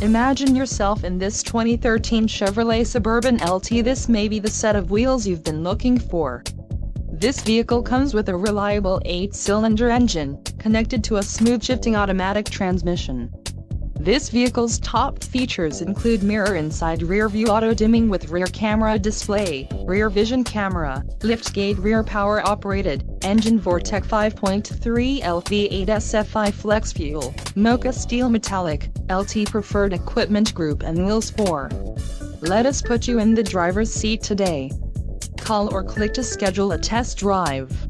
Imagine yourself in this 2013 Chevrolet Suburban LT. This may be the set of wheels you've been looking for. This vehicle comes with a reliable 8-cylinder engine, connected to a smooth shifting automatic transmission. This vehicle's top features include mirror inside rear view auto dimming with rear camera display, rear vision camera, liftgate rear power operated, engine Vortec 5.3 LV8 SF5 flex fuel, mocha steel metallic, LT preferred equipment group and wheels 4. Let us put you in the driver's seat today. Call or click to schedule a test drive.